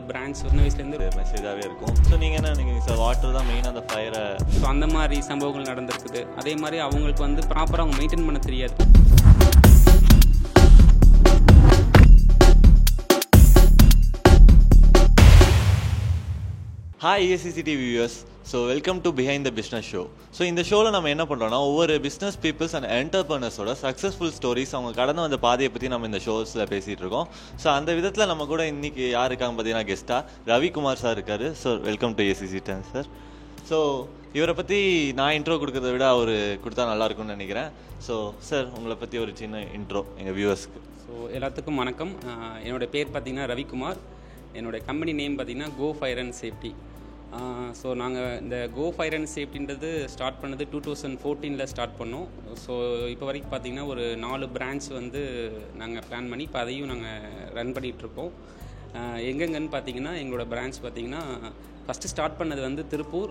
Branch சின்ன வயசுலேருந்து மெசேஜாகவே இருக்கும். ஸோ நீங்கள் என்ன நினைக்கிறீங்க சார்? வாட்டர் தான் மெயினாக அந்த ஃபயரை. ஸோ அந்த மாதிரி சம்பவங்கள் நடந்திருக்குது. அதே மாதிரி அவங்களுக்கு வந்து ப்ராப்பராக அவங்க மெயின்டைன் பண்ண தெரியாது. Hi ESCCTV viewers. So welcome to behind the business show. So இந்த ஷோவில் நம்ம என்ன பண்ணுறோம்னா, ஒவ்வொரு பிஸ்னஸ் பீப்புள்ஸ் அண்ட் என்டர்பிரனர்ஸோட சக்ஸஸ்ஃபுல் ஸ்டோரிஸ், அவங்க கடந்து வந்த பாதையை பற்றி நம்ம இந்த ஷோஸில் பேசிகிட்டு இருக்கோம். ஸோ அந்த விதத்தில் நம்ம கூட இன்றைக்கி யார் இருக்காங்க பார்த்தீங்கன்னா, கெஸ்ட்டாக ரவிக்குமார் சார் இருக்கார். So welcome to ESCCTV sir. So இவரை பற்றி நான் இன்ட்ரோ கொடுக்கறத விட அவர் கொடுத்தா நல்லாயிருக்கும்னு நினைக்கிறேன். ஸோ சார், உங்களை பற்றி ஒரு சின்ன இன்ட்ரோ எங்கள் வியூவர்ஸ்க்கு. ஸோ எல்லாத்துக்கும் வணக்கம். என்னோடய பேர் பார்த்திங்கன்னா ரவிக்குமார். என்னோடய கம்பெனி நேம் பார்த்திங்கன்னா கோ ஃபயர் அண்ட் சேஃப்டி. ஸோ நாங்கள் இந்த கோ ஃபயர் அண்ட் சேஃப்டின்றது ஸ்டார்ட் பண்ணது 2014 ஸ்டார்ட் பண்ணோம். ஸோ இப்போ வரைக்கும் பார்த்திங்கன்னா ஒரு 4 பிரான்ச் வந்து நாங்கள் பிளான் பண்ணி இப்போ அதையும் நாங்கள் ரன் பண்ணிகிட்ருக்கோம். எங்கெங்கன்னு பார்த்திங்கன்னா, எங்களோட பிரான்ச் பார்த்திங்கன்னா ஃபஸ்ட்டு ஸ்டார்ட் பண்ணது வந்து திருப்பூர்,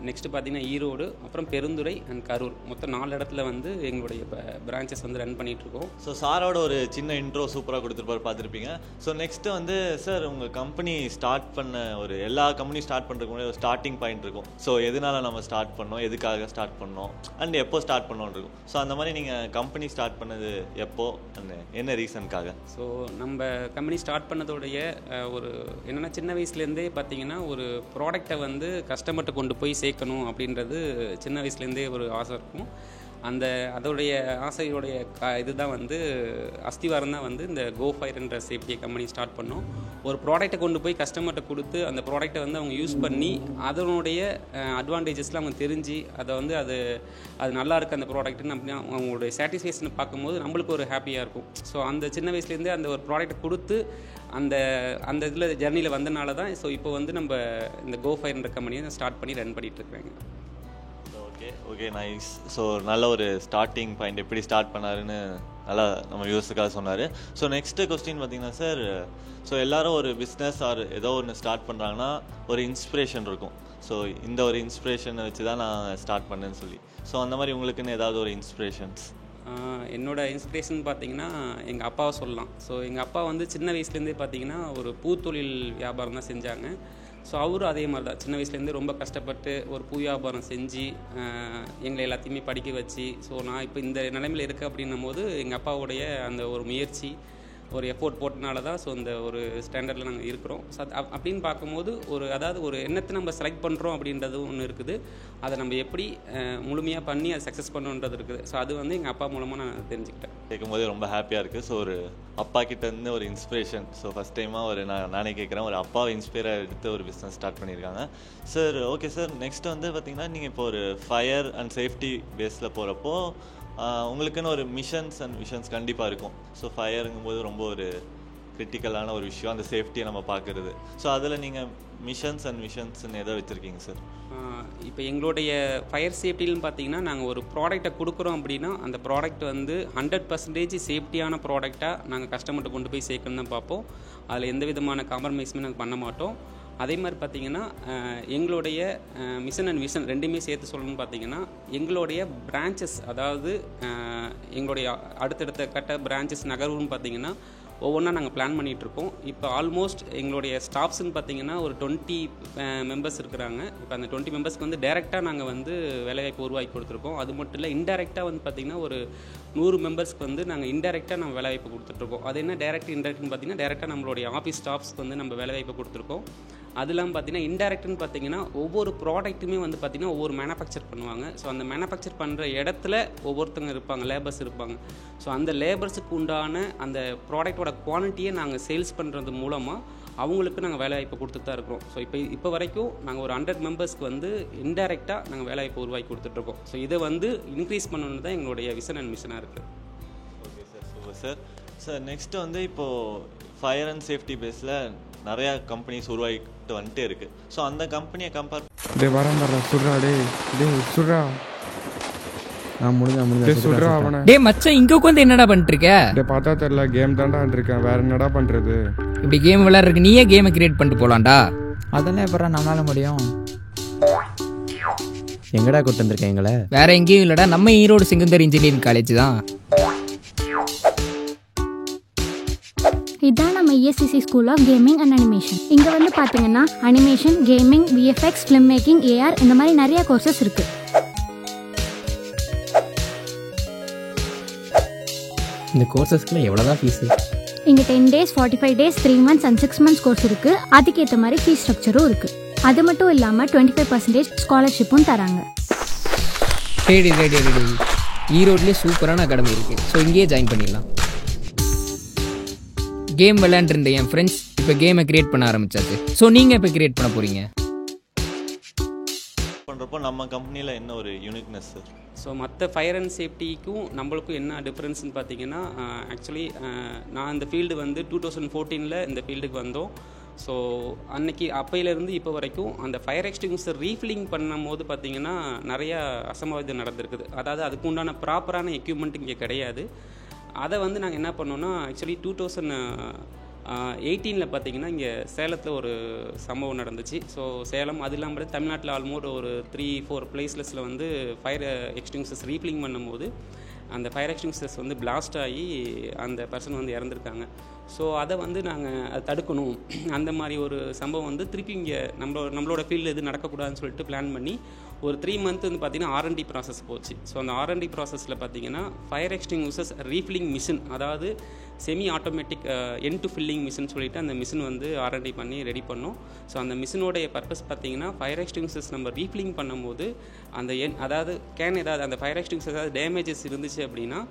நெக்ஸ்ட்டு பார்த்திங்கன்னா ஈரோடு, அப்புறம் பெருந்துறை அண்ட் கரூர். மொத்தம் 4 இடத்துல வந்து எங்களுடைய பிரான்ச்சஸ் வந்து ரன் பண்ணிகிட்ருக்கோம். ஸோ சாரோட ஒரு சின்ன இன்ட்ரோ சூப்பராக கொடுத்துருப்பாரு, பார்த்துருப்பீங்க. ஸோ நெக்ஸ்ட்டு வந்து சார், உங்கள் கம்பெனி ஸ்டார்ட் பண்ண ஒரு எல்லா கம்பெனி ஸ்டார்ட் பண்ணுறதுக்கு முன்னாடி ஒரு ஸ்டார்டிங் பாயிண்ட் இருக்கும். ஸோ எதனால நம்ம ஸ்டார்ட் பண்ணோம், எதுக்காக ஸ்டார்ட் பண்ணோம், அண்ட் எப்போ ஸ்டார்ட் பண்ணோன்னு இருக்கும். ஸோ அந்த மாதிரி நீங்கள் கம்பெனி ஸ்டார்ட் பண்ணது எப்போ அண்ட் என்ன ரீசனுக்காக? ஸோ நம்ம கம்பெனி ஸ்டார்ட் பண்ணதோடைய ஒரு என்னென்னா, சின்ன வயசுலேருந்தே பார்த்திங்கன்னா ஒரு ப்ராடக்டை வந்து கஸ்டமர்கிட்ட கொண்டு போய் சேர்க்கணும் அப்படின்றது சின்ன வயசுலேருந்தே ஒரு ஆசை இருக்கும். அதோடைய ஆசையோடைய இதுதான் வந்து அஸ்திவாரம் தான் வந்து இந்த கோ ஃபயர்ன்ற சேஃப்டி கம்பெனி ஸ்டார்ட் பண்ணோம். ஒரு ப்ராடக்டை கொண்டு போய் கஸ்டமர்கிட்ட கொடுத்து அந்த ப்ராடக்டை வந்து அவங்க யூஸ் பண்ணி அதனுடைய அட்வான்டேஜஸ்லாம் அவங்க தெரிஞ்சு அதை வந்து அது நல்லா இருக்குது அந்த ப்ராடக்ட்னு அப்படின்னா அவங்களுடைய சாட்டிஸ்ஃபேக்ஷனை பார்க்கும்போது நம்மளுக்கு ஒரு ஹாப்பியாக இருக்கும். ஸோ அந்த சின்ன வயசுலேருந்தே அந்த ஒரு ப்ராடக்டை கொடுத்து அந்த இதில் ஜர்னியில் வந்தனால தான் ஸோ இப்போ வந்து நம்ம இந்த கோ ஃபயர்ன்ற கம்பெனியை ஸ்டார்ட் பண்ணி ரன் பண்ணிகிட்டு இருக்கிறாங்க. Okay nice. ஸோ நல்ல ஒரு ஸ்டார்டிங் பாயிண்ட், எப்படி ஸ்டார்ட் பண்ணாருன்னு நல்லா நம்ம வியூவர்ஸுக்காக சொன்னார். ஸோ நெக்ஸ்ட்டு கொஸ்டின் பார்த்தீங்கன்னா சார், ஸோ எல்லோரும் ஒரு பிஸ்னஸ் ஆர் ஏதோ ஒன்று ஸ்டார்ட் பண்ணுறாங்கன்னா ஒரு இன்ஸ்பிரேஷன் இருக்கும். ஸோ இந்த ஒரு இன்ஸ்பிரேஷனை வச்சு தான் நான் ஸ்டார்ட் பண்ணேன்னு சொல்லி. ஸோ அந்த மாதிரி உங்களுக்குன்னு ஏதாவது ஒரு இன்ஸ்பிரேஷன்ஸ்? என்னோடய இன்ஸ்பிரேஷன் பார்த்திங்கன்னா எங்கள் அப்பாவை சொல்லலாம். ஸோ எங்கள் அப்பா வந்து சின்ன வயசுலேருந்தே பார்த்திங்கன்னா ஒரு பூத்தொழில் வியாபாரம் தான் செஞ்சாங்க. ஸோ அவரும் அதே மாதிரி தான் சின்ன வயசுலேருந்து ரொம்ப கஷ்டப்பட்டு ஒரு பூ வியாபாரம் செஞ்சு எங்களை எல்லாத்தையுமே படிக்க வச்சு, ஸோ நான் இப்போ இந்த நிலைமையில் இருக்கேன் அப்படின்னும் போது எங்கள் அப்பாவுடைய அந்த ஒரு முயற்சி, ஒரு எஃபோர்ட் போட்டனால தான் ஸோ இந்த ஒரு ஸ்டாண்டர்டில் நாங்கள் இருக்கிறோம். ஸோ அப்படின்னு பார்க்கும்போது அதாவது ஒரு எண்ணத்தை நம்ம செலக்ட் பண்ணுறோம் அப்படின்றது ஒன்று இருக்குது. அதை நம்ம எப்படி முழுமையாக பண்ணி அதை சக்ஸஸ் பண்ணுன்றது இருக்குது. ஸோ அது வந்து எங்கள் அப்பா மூலமாக நான் தெரிஞ்சுக்கிட்டேன். கேட்கும்போதே ரொம்ப ஹாப்பியாக இருக்குது. ஸோ ஒரு அப்பா கிட்டேருந்து ஒரு இன்ஸ்பிரேஷன். ஸோ ஃபஸ்ட் டைமாக நானே கேட்குறேன், ஒரு அப்பாவை இன்ஸ்பயராக எடுத்து ஒரு பிஸ்னஸ் ஸ்டார்ட் பண்ணியிருக்காங்க சார். ஓகே சார், நெக்ஸ்ட் வந்து பார்த்திங்கன்னா, நீங்கள் இப்போ ஒரு ஃபயர் அண்ட் சேஃப்டி பேஸில் போகிறப்போ உங்களுக்குன்னு ஒரு மிஷன்ஸ் அண்ட் விஷன்ஸ் கண்டிப்பாக இருக்கும். ஸோ ஃபயருங்கும்போது ரொம்ப ஒரு கிரிட்டிக்கலான ஒரு விஷயம், அந்த சேஃப்டியை நம்ம பார்க்குறது. ஸோ அதில் நீங்கள் மிஷன்ஸ் அண்ட் விஷன்ஸ்ன்னு எதை வச்சுருக்கீங்க சார்? இப்போ எங்களுடைய ஃபயர் சேஃப்டின்னு பார்த்தீங்கன்னா, நாங்கள் ஒரு ப்ராடக்டை கொடுக்குறோம் அப்படின்னா அந்த ப்ராடக்ட் வந்து 100% சேஃப்டியான ப்ராடக்டாக நாங்கள் கஸ்டமர்கிட்ட கொண்டு போய் சேர்க்கணுன்னு தான் பார்ப்போம். அதில் எந்த விதமான காம்ப்ரமைஸுமே நாங்கள் பண்ண மாட்டோம். அதே மாதிரி பார்த்திங்கன்னா, எங்களுடைய மிஷன் அண்ட் விஷன் ரெண்டுமே சேர்த்து சொல்லணும்னு பார்த்திங்கன்னா, எங்களுடைய பிரான்ச்சஸ், அதாவது எங்களுடைய அடுத்தடுத்த கட்ட பிரான்ச்சஸ் நகர்வுன்னு பார்த்திங்கன்னா ஒவ்வொன்றா நாங்கள் பிளான் பண்ணிகிட்ருக்கோம். இப்போ ஆல்மோஸ்ட் எங்களுடைய ஸ்டாஃப்ஸ்ன்னு பார்த்திங்கன்னா ஒரு 20 மெம்பர்ஸ் இருக்கிறாங்க. இப்போ அந்த 20 மெம்பர்ஸ்க்கு வந்து டைரெக்டாக நாங்கள் வந்து வேலைவாய்ப்பு உருவாக்கி கொடுத்துருக்கோம். அது மட்டும் இல்லை, இன்டெரக்டாக வந்து பார்த்திங்கன்னா ஒரு 100 மெம்பர்ஸ்க்கு வந்து நாங்கள் இன்டெரக்டாக நம்ம வேலைவாய்ப்பு கொடுத்துட்ருக்கோம். அது என்ன டைரக்ட் இன்டெரக்ட்னு பார்த்திங்கன்னா, டைரெக்டாக நம்மளுடைய ஆஃபீஸ் ஸ்டாஃப்ஸ்க்கு வந்து நம்ம வேலைவாய்ப்பு கொடுத்துருக்கோம். அது இல்லாமல் பார்த்திங்கன்னா, இன்டெரக்ட்னு பார்த்திங்கன்னா ஒவ்வொரு ப்ராடக்ட்டுமே வந்து பார்த்திங்கன்னா ஒவ்வொரு மேனுஃபேக்சர் பண்ணுவாங்க. ஸோ அந்த மேனுஃபேக்சர் பண்ணுற இடத்துல ஒவ்வொருத்தங்க இருப்பாங்க, லேபர்ஸ் இருப்பாங்க. ஸோ அந்த லேபர்ஸுக்கு உண்டான அந்த ப்ராடக்டோட குவான்டிட்டியை நாங்கள் சேல்ஸ் பண்ணுறது மூலமாக அவங்களுக்கு நாங்கள் வேலைவாய்ப்பு கொடுத்துட்டு தான் இருக்கிறோம். ஸோ இப்போ வரைக்கும் நாங்கள் ஒரு 100 மெம்பர்ஸ்க்கு வந்து இன்டெரக்டாக நாங்கள் வேலைவாய்ப்பு உருவாக்கி கொடுத்துட்ருக்கோம். ஸோ இதை வந்து இன்க்ரீஸ் பண்ணணுன்னு தான் எங்களுடைய விஷன் அண்ட் மிஷனாக இருக்குது. Okay sir, super sir. Sir next வந்து இப்போது ஃபயர் அண்ட் சேஃப்டி பேஸில் நிறையா கம்பெனிஸ் உருவாகிட்டு வந்துட்டே இருக்குது. ஸோ அந்த கம்பெனியை கம்பேர் மச்சான் இங்க உட்கார்ந்து என்னடா பண்ணிட்டு இருக்க? பார்த்தா தெரியல, கேம் தான்டா இருக்கேன், வேற என்னடா பண்றது? இப்படி கேம் விளையாடுறதுக்கு நீயே கேமை கிரியேட் பண்ணிட்டு போலாம்டா. அதெல்லாம் எப்பறம் நம்மளால முடியும்? எங்கடா கூட்டு வந்திருக்கேன்? எங்களை வேற எங்கேயும் இல்லடா, நம்ம ஈரோடு செகண்டரி இன்ஜினியரிங் காலேஜ் தான். இதான் நம்ம ESCC school of gaming and animation. இங்கே வந்து பார்த்தீங்கன்னா animation, gaming, VFX, film making, AR இந்த மாதிரி நிறைய கோர்சஸ் இருக்கு. இந்த கோர்சஸ்க்குலாம் எவ்வளோதான் ஃபீஸு? இங்கே 10 days, 45 days, 3 months and 6 months course இருக்கு. அதுக்கேற்ற மாதிரி ஃபீஸ் ஸ்ட்ரக்சரும் இருக்கு. அது மட்டும் இல்லாமல் 25% ஸ்காலர்ஷிப்பும் தராங்க. ரெடி ஈரோட்லேயே சூப்பரான அகாடமி இருக்குது. ஸோ இங்கேயே ஜாயின் பண்ணிடலாம். கேம் விளையாண்டுருந்த என் ஃப்ரெண்ட்ஸ் இப்போ கேமை கிரியேட் பண்ண ஆரம்பிச்சாச்சு. ஸோ நீங்கள் இப்போ கிரியேட் பண்ண போகிறீங்க. பண்ணுறப்போ நம்ம கம்பெனியில் என்ன ஒரு யூனிக்னஸ் சார்? ஸோ மற்ற ஃபயர் அண்ட் சேஃப்டிக்கும் நம்மளுக்கும் என்ன டிஃப்ரென்ஸ்னு பார்த்தீங்கன்னா, ஆக்சுவலி நான் இந்த ஃபீல்டு வந்து 2014 இந்த ஃபீல்டுக்கு வந்தோம். ஸோ அன்னைக்கு அப்பையிலேருந்து இப்போ வரைக்கும் அந்த ஃபயர் எக்ஸ்டிங்யூஷர் ரீஃபில்லிங் பண்ணும் போது பார்த்திங்கன்னா நிறையா அசம்பாவிதம் நடந்திருக்குது. அதாவது அதுக்கு உண்டான ப்ராப்பரான எக்யூப்மெண்ட் இங்கே கிடையாது. அதை வந்து நாங்கள் என்ன பண்ணோன்னா, ஆக்சுவலி 2018 பார்த்திங்கன்னா இங்கே சேலத்தில் ஒரு சம்பவம் நடந்துச்சு. ஸோ சேலம் அது இல்லாமல் தமிழ்நாட்டில் ஆல்மோஸ்ட் ஒரு 3-4 பிளேஸஸில் வந்து ஃபயர் எக்ஸ்டிங்யூஷர்ஸ் ரீஃபில்லிங் பண்ணும்போது அந்த ஃபயர் எக்ஸ்டிங்யூஷர்ஸ் வந்து பிளாஸ்ட் ஆகி அந்த பர்சன் வந்து இறந்துருக்காங்க. ஸோ அதை வந்து நாங்கள் அதை தடுக்கணும், அந்த மாதிரி ஒரு சம்பவம் வந்து திருப்பி இங்கே நம்மளோட ஃபீல்டில் எது நடக்கக்கூடாதுன்னு சொல்லிட்டு பிளான் பண்ணி ஒரு 3 month வந்து பார்த்திங்கன்னா R&D ப்ராசஸ் போச்சு. ஸோ அந்த R&D ப்ராசஸில் பார்த்திங்கன்னா ஃபயர் எக்ஸ்டிங்யூஷர்ஸ் ரீஃபில்லிங் மிஷின், அதாவது semi automatic end to filling machine சொல்லிட்டு அந்த மிஷின் வந்து R&D பண்ணி ரெடி பண்ணோம். ஸோ அந்த மிஷினோடைய பர்பஸ் பார்த்திங்கன்னா ஃபயர் எக்ஸ்டிங்யூஷர்ஸ் நம்ம ரீஃபில்லிங் பண்ணும்போது அந்த அதாவது ஏதாவது அந்த ஃபயர் எக்ஸ்டிங்யூஷர்ஸ் ஏதாவது டேமேஜஸ் இருந்துச்சு அப்படின்னா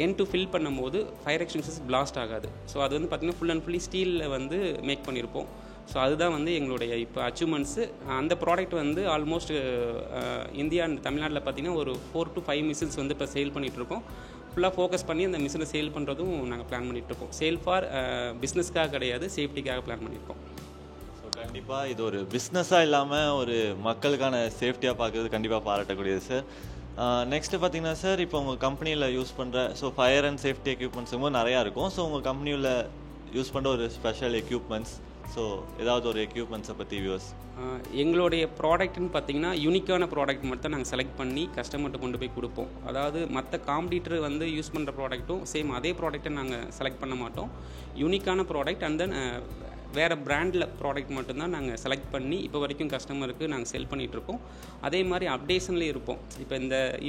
எண்ட் டு ஃபில் பண்ணும்போது ஃபயர் எக்ஸ்டிங்யூஷர்ஸ் பிளாஸ்ட் ஆகாது. ஸோ அது வந்து பார்த்திங்கன்னா ஃபுல் அண்ட் ஃபுல்லி ஸ்டீலில் வந்து மேக் பண்ணியிருப்போம். ஸோ அதுதான் வந்து எங்களுடைய இப்போ அச்சீவ்மெண்ட்ஸு. அந்த ப்ராடக்ட் வந்து ஆல்மோஸ்ட் இந்தியா அண்ட் தமிழ்நாட்டில் பார்த்திங்கன்னா ஒரு 4 to 5 மிஷின்ஸ் வந்து இப்போ சேல் பண்ணிகிட்ருக்கோம். ஃபுல்லாக ஃபோக்கஸ் பண்ணி அந்த மிஷினை சேல் பண்ணுறதும் நாங்கள் பிளான் பண்ணிகிட்ருக்கோம். சேல் ஃபார் பிஸ்னஸ்க்காக கிடையாது, சேஃப்டிக்காக பிளான் பண்ணியிருக்கோம். ஸோ கண்டிப்பாக இது ஒரு பிஸ்னஸாக இல்லாமல் ஒரு மக்களுக்கான சேஃப்டியாக பார்க்குறது கண்டிப்பாக பாராட்டக்கூடியது சார். நெக்ஸ்ட்டு பார்த்தீங்கன்னா சார், இப்போ உங்கள் கம்பெனியில் யூஸ் பண்ணுற ஃபயர் அண்ட் சேஃப்டி எக்யூப்மெண்ட்ஸும் நிறையா இருக்கும். ஸோ உங்கள் கம்பெனியில் யூஸ் பண்ணுற ஒரு ஸ்பெஷல் எக்யூப்மெண்ட்ஸ், ஸோ ஏதாவது ஒரு எக்யூப்மெண்ட்ஸை பற்றி வியூஸ்? எங்களுடைய ப்ராடக்ட்னு பார்த்தீங்கன்னா யூனிக்கான ப்ராடக்ட் மட்டும் நாங்கள் செலக்ட் பண்ணி கஸ்டமர்கிட்ட கொண்டு போய் கொடுப்போம். அதாவது மற்ற காம்படிட்டர் வந்து யூஸ் பண்ணுற ப்ராடக்ட்டும் சேம் அதே ப்ராடக்ட்டை நாங்கள் செலக்ட் பண்ண மாட்டோம். யூனிக்கான ப்ராடக்ட் அண்ட் தென் வேறு பிராண்டில் ப்ராடக்ட் மட்டும்தான் நாங்கள் செலக்ட் பண்ணி இப்போ வரைக்கும் கஸ்டமருக்கு நாங்கள் செல் பண்ணிகிட்ருக்கோம். அதே மாதிரி அப்டேஷன்லேயும் இருப்போம்.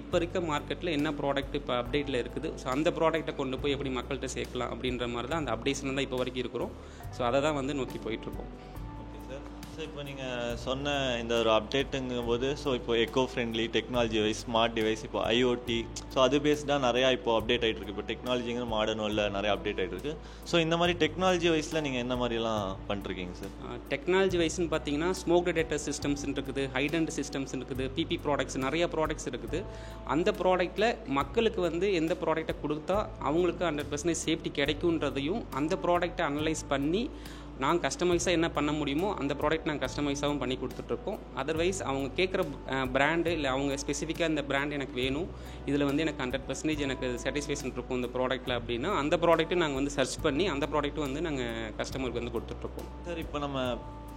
இப்போ இருக்க மார்க்கெட்டில் என்ன ப்ராடக்ட் இப்போ அப்டேட்டில் இருக்குது, ஸோ அந்த ப்ராடக்ட்டை கொண்டு போய் எப்படி மக்கள்கிட்ட சேர்க்கலாம் அப்படின்ற மாதிரி தான் அந்த அப்டேஷனில் தான் இப்போ வரைக்கும் இருக்கிறோம். ஸோ அதை தான் வந்து நோக்கி போயிட்டுருக்கோம். ஸோ இப்போ நீங்கள் சொன்ன இந்த ஒரு அப்டேட்டுங்கும் போது, ஸோ இப்போ eco friendly technology wise smart device, இப்போ IoT, ஸோ அது பேஸ்டாக நிறையா இப்போ அப்டேட் ஆகிட்டு இருக்கு. இப்போ டெக்னாலஜிங்கிற மாடர்ன் வேர்ல்டில் நிறையா அப்டேட் ஆகிட்டு இருக்கு. ஸோ இந்த மாதிரி டெக்னாலஜி வைஸில் நீங்கள் என்ன மாதிரிலாம் பண்ணிருக்கீங்க சார்? டெக்னாலஜி வைஸ்ன்னு பார்த்தீங்கன்னா ஸ்மோக் டிடெக்டர் சிஸ்டம்ஸ் இருக்குது, ஹைடென்ட் சிஸ்டம்ஸ் இருக்குது, PP ப்ராடக்ட்ஸ், நிறைய ப்ராடக்ட்ஸ் இருக்குது. அந்த ப்ராடக்ட்டில் மக்களுக்கு வந்து எந்த ப்ராடக்டை கொடுத்தா அவங்களுக்கு 100% சேஃப்டி கிடைக்குன்றதையும் அந்த ப்ராடக்டை அனலைஸ் பண்ணி நாங்கள் கஸ்டமைஸாக என்ன பண்ண முடியுமோ அந்த ப்ராடக்ட் நாங்கள் கஸ்டமைஸாகவும் பண்ணி கொடுத்துட்ருக்கோம். அதர்வைஸ் அவங்க கேட்குற பிராண்டு இல்லை அவங்க ஸ்பெசிஃபிக்காக இந்த பிராண்ட் எனக்கு வேணும், இதில் வந்து எனக்கு 100% எனக்கு சாட்டிஸ்ஃபேக்ஷன் இருக்கும் இந்த ப்ராடக்ட்டில் அப்படின்னா அந்த ப்ராடக்ட்டு நாங்கள் வந்து சர்ச் பண்ணி அந்த ப்ராடக்ட்டு வந்து நாங்கள் கஸ்டமருக்கு வந்து கொடுத்துட்ருக்கோம். சார் இப்போ நம்ம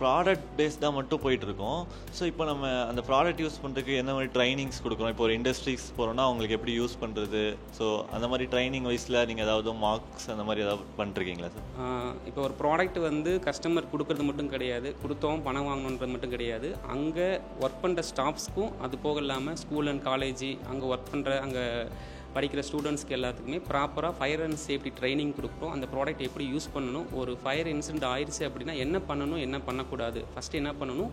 ப்ராடக்ட் பேஸ்டாக மட்டும் போயிட்டுருக்கோம். ஸோ இப்போ நம்ம அந்த ப்ராடக்ட் யூஸ் பண்ணுறதுக்கு என்ன மாதிரி ட்ரைனிங்ஸ் கொடுக்குறோம்? இப்போ ஒரு இண்டஸ்ட்ரீஸ் போகிறோன்னா அவங்களுக்கு எப்படி யூஸ் பண்ணுறது, ஸோ அந்த மாதிரி ட்ரைனிங் வைஸில் நீங்கள் ஏதாவது மார்க்ஸ் அந்த மாதிரி ஏதாவது பண்ணிருக்கீங்களா சார்? இப்போ ஒரு ப்ராடக்ட் வந்து கஸ்டமர் கொடுக்குறது மட்டும் கிடையாது, கொடுத்தோம் பணம் வாங்கணுன்றது மட்டும் கிடையாது, அங்கே ஒர்க் பண்ணுற ஸ்டாஃப்ஸ்க்கும் அது போக இல்லாமல் ஸ்கூல் அண்ட் காலேஜ் அங்கே ஒர்க் பண்ணுற அங்கே படிக்கிற ஸ்டூடெண்ட்ஸ்க்கு எல்லாத்துக்குமே ப்ராப்பராக ஃபயர் அண்ட் சேஃப்டி ட்ரைனிங் கொடுக்குறோம். அந்த ப்ராடக்ட் எப்படி யூஸ் பண்ணணும், ஒரு ஃபயர் இன்சிடென்ட் ஆயிடுச்சு அப்படின்னா என்ன பண்ணணும் என்ன பண்ணக்கூடாது, ஃபஸ்ட்டு என்ன பண்ணணும்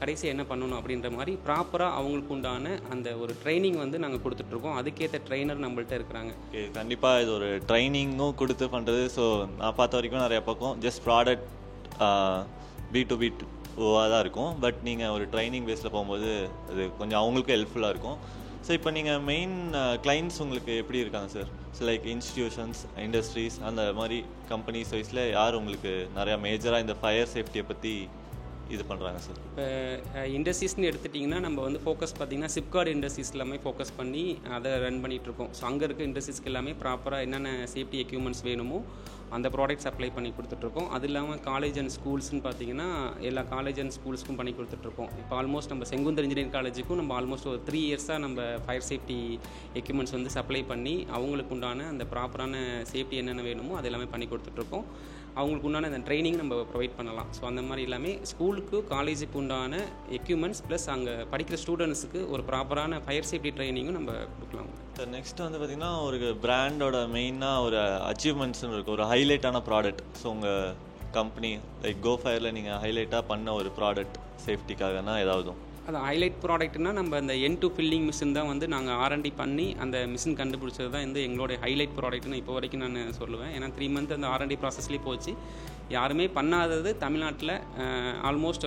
கடைசி என்ன பண்ணணும் அப்படின்ற மாதிரி ப்ராப்பராக அவங்களுக்கு உண்டான அந்த ஒரு ட்ரைனிங் வந்து நாங்கள் கொடுத்துட்ருக்கோம். அதுக்கேற்ற ட்ரைனர் நம்மள்ட்ட இருக்கிறாங்க. ஓகே, கண்டிப்பாக இது ஒரு ட்ரைனிங்கும் கொடுத்து பண்ணுறது. ஸோ நான் பார்த்த வரைக்கும் நிறைய பக்கம் ஜஸ்ட் ப்ராடக்ட் B2B தான் இருக்கும். பட் நீங்கள் ஒரு ட்ரைனிங் பேஸில் போகும்போது அது கொஞ்சம் அவங்களுக்கும் ஹெல்ப்ஃபுல்லாக இருக்கும். ஸோ இப்போ நீங்கள் மெயின் கிளைண்ட்ஸ் உங்களுக்கு எப்படி இருக்காங்க sir? So like institutions, industries, அந்த மாதிரி கம்பெனிஸ் வைஸில் யார் உங்களுக்கு நிறையா மேஜராக இந்த ஃபயர் சேஃப்டியை பற்றி இது பண்ணுறாங்க சார்? இப்போ இண்டஸ்ட்ரீஸ்னு எடுத்துட்டிங்கன்னா நம்ம வந்து ஃபோக்கஸ் பார்த்திங்கன்னா சிப்கார்டு இண்டஸ்ட்ரீஸ் எல்லாமே ஃபோக்கஸ் பண்ணி அதை ரன் பண்ணிகிட்ருக்கோம். ஸோ அங்கே இருக்க இண்டஸ்ட்ரீஸ்க்கு எல்லாமே ப்ராப்பராக என்னென்ன சேஃப்டி எக்யூப்மெண்ட்ஸ் வேணுமோ அந்த ப்ராடக்ட்ஸ் அப்ளை பண்ணி கொடுத்துட்ருக்கோம். அது இல்லாமல் காலேஜ் அண்ட் ஸ்கூல்ஸ்னு பார்த்திங்கன்னா எல்லா காலேஜ் அண்ட் ஸ்கூல்ஸ்க்கும் பண்ணி கொடுத்துட்ருக்கோம். இப்போ ஆல்மோஸ்ட் நம்ம செங்குந்தர் இன்ஜினியரிங் காலேஜுக்கும் நம்ம ஆல்மோஸ்ட் ஒரு 3 இயர்ஸாக நம்ம ஃபயர் சேஃப்டி எக்யூப்மெண்ட்ஸ் வந்து சப்ளை பண்ணி அவங்களுக்கு உண்டான அந்த ப்ராப்பரான சேஃப்டி என்னென்ன வேணுமோ அது எல்லாமே பண்ணி கொடுத்துட்ருக்கோம். அவங்களுக்கு உண்டான அந்த ட்ரைனிங் நம்ம ப்ரொவைட் பண்ணலாம். ஸோ அந்த மாதிரி எல்லாமே ஸ்கூலுக்கு காலேஜுக்கு உண்டான எக்யூப்மெண்ட்ஸ் ப்ளஸ் அங்கே படிக்கிற ஸ்டூடெண்ட்ஸுக்கு ஒரு ப்ராப்பரான ஃபயர் சேஃப்டி ட்ரைனிங்கும் நம்ம கொடுக்கலாம். சார் நெக்ஸ்ட் வந்து பார்த்திங்கன்னா ஒரு பிராண்டோட மெயினாக ஒரு அச்சீவ்மெண்ட்ஸ்னு இருக்குது, ஒரு ஹைலைட்டான ப்ராடக்ட். ஸோ உங்கள் கம்பெனி லைக் கோஃபயரில் நீங்கள் ஹைலைட்டாக பண்ண ஒரு ப்ராடக்ட் சேஃப்டிக்காகனா ஏதாவது? அது ஹைலைட் ப்ராடக்ட்னா நம்ம அந்த என் டு ஃபில்லிங் மிஷின் தான் வந்து நாங்கள் R&D பண்ணி அந்த மிஷின் கண்டுபிடிச்சது தான் வந்து எங்களுடைய ஹைலைட் ப்ராடக்ட்னு இப்போ வரைக்கும் நான் சொல்லுவேன். ஏன்னா 3 மந்த் அந்த R&D ப்ராசஸ்லேயே போச்சு. யாருமே பண்ணாதது தமிழ்நாட்டில் ஆல்மோஸ்ட்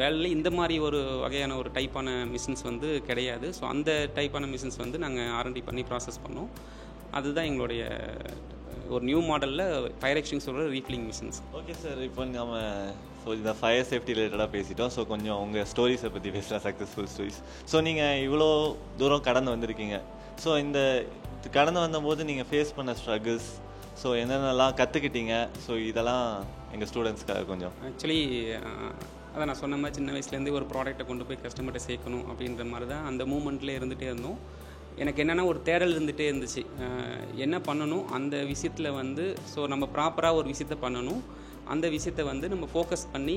வேலையில் இந்த மாதிரி ஒரு வகையான ஒரு டைப்பான மிஷின்ஸ் வந்து கிடையாது. ஸோ அந்த டைப்பான மிஷின்ஸ் வந்து நாங்கள் R&D பண்ணி ப்ராசஸ் பண்ணோம். அதுதான் எங்களுடைய ஒரு நியூ மாடலில் ஃபயர் எக்ஸ்டிங்ஷரோட ரீஃபில்லிங் மிஷின்ஸ். ஓகே சார், இப்போ நம்ம இந்த ஃபயர் சேஃப்டி ரிலேட்டடாக பேசிட்டோம். ஸோ கொஞ்சம் உங்கள் ஸ்டோரிஸை பற்றி பேசலாம், சக்ஸஸ்ஃபுல் ஸ்டோரிஸ். ஸோ நீங்கள் இவ்வளோ தூரம் கடந்து வந்திருக்கீங்க. ஸோ இந்த கடந்து வந்தபோது நீங்கள் ஃபேஸ் பண்ண ஸ்ட்ரகிள்ஸ், ஸோ என்னென்னலாம் கற்றுக்கிட்டீங்க, ஸோ இதெல்லாம் எங்கள் ஸ்டூடெண்ட்ஸ்க்காக கொஞ்சம். ஆக்சுவலி அதை நான் சொன்ன மாதிரி சின்ன வயசுலேருந்தே ஒரு ப்ராடக்ட்டை கொண்டு போய் கஸ்டமர்கிட்ட சேர்க்கணும் அப்படின்ற மாதிரி தான் அந்த மூமெண்ட்லேயே இருந்துகிட்டே இருந்தோம். எனக்கு என்னென்னா ஒரு தேடல் இருந்துகிட்டே இருந்துச்சு. என்ன பண்ணணும் அந்த விஷயத்தில் வந்து, ஸோ நம்ம ப்ராப்பராக ஒரு விஷயத்த பண்ணணும். அந்த விஷயத்தை வந்து நம்ம ஃபோக்கஸ் பண்ணி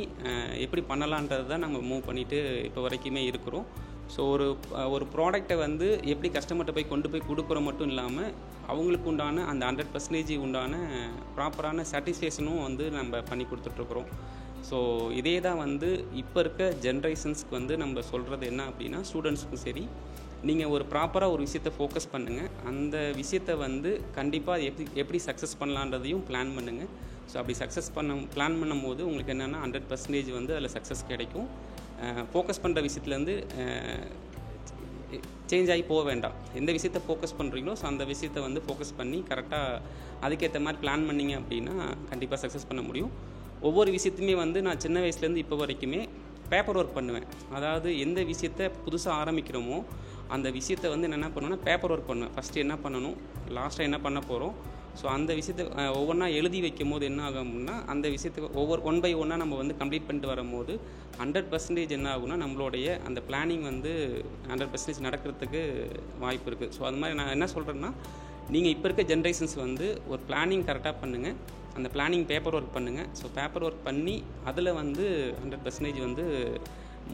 எப்படி பண்ணலான்றது தான் நம்ம மூவ் பண்ணிவிட்டு இப்போ வரைக்குமே இருக்கிறோம். ஸோ ஒரு ப்ராடக்டை வந்து எப்படி கஸ்டமர்கிட்ட போய் கொண்டு போய் கொடுக்குறோம் மட்டும் இல்லாமல் அவங்களுக்கு உண்டான அந்த 100% உண்டான ப்ராப்பரான சாட்டிஸ்ஃபேக்ஷனும் வந்து நம்ம பண்ணி கொடுத்துட்ருக்குறோம். ஸோ இதே தான் வந்து இப்போ இருக்க ஜென்ரேஷன்ஸ்க்கு வந்து நம்ம சொல்கிறது என்ன அப்படின்னா, ஸ்டூடெண்ட்ஸுக்கும் சரி, நீங்கள் ஒரு ப்ராப்பராக ஒரு விஷயத்தை ஃபோக்கஸ் பண்ணுங்கள். அந்த விஷயத்தை வந்து கண்டிப்பாக எப்படி சக்ஸஸ் பண்ணலான்றதையும் பிளான் பண்ணுங்கள். ஸோ அப்படி பிளான் பண்ணும்போது உங்களுக்கு என்னென்னா 100% வந்து அதில் சக்ஸஸ் கிடைக்கும். ஃபோக்கஸ் பண்ணுற விஷயத்துலேருந்து சேஞ்ச் ஆகி போக வேண்டாம். எந்த விஷயத்தை ஃபோக்கஸ் பண்ணுறீங்களோ ஸோ அந்த விஷயத்தை வந்து ஃபோக்கஸ் பண்ணி கரெக்டாக அதுக்கேற்ற மாதிரி பிளான் பண்ணிங்க அப்படின்னா கண்டிப்பாக சக்ஸஸ் பண்ண முடியும். ஒவ்வொரு விஷயத்தையுமே வந்து நான் சின்ன வயசுலேருந்து இப்போ வரைக்குமே பேப்பர் ஒர்க் பண்ணுவேன். அதாவது எந்த விஷயத்தை புதுசாக ஆரம்பிக்கிறோமோ அந்த விஷயத்தை வந்து என்ன பண்ணுவேன்னா பேப்பர் ஒர்க் பண்ணுவேன். ஃபஸ்ட்டு என்ன பண்ணணும், லாஸ்ட்டாக என்ன பண்ண போகிறோம், ஸோ அந்த விஷயத்தை ஒவ்வொன்றா எழுதி வைக்கும் போது என்ன ஆகும் அப்படின்னா அந்த விஷயத்துக்கு ஒவ்வொரு 1 by 1 நம்ம வந்து கம்ப்ளீட் பண்ணிட்டு வரும்போது 100% என்ன ஆகும்னா நம்மளுடைய அந்த பிளானிங் வந்து 100% நடக்கிறதுக்கு வாய்ப்பு இருக்குது. ஸோ அது மாதிரி நான் என்ன சொல்கிறேன்னா, நீங்கள் இப்போ இருக்க ஜென்ரேஷன்ஸ் வந்து ஒரு பிளானிங் கரெக்டாக பண்ணுங்கள். அந்த பிளானிங் பேப்பர் ஒர்க் பண்ணுங்கள். ஸோ பேப்பர் ஒர்க் பண்ணி அதில் வந்து 100% வந்து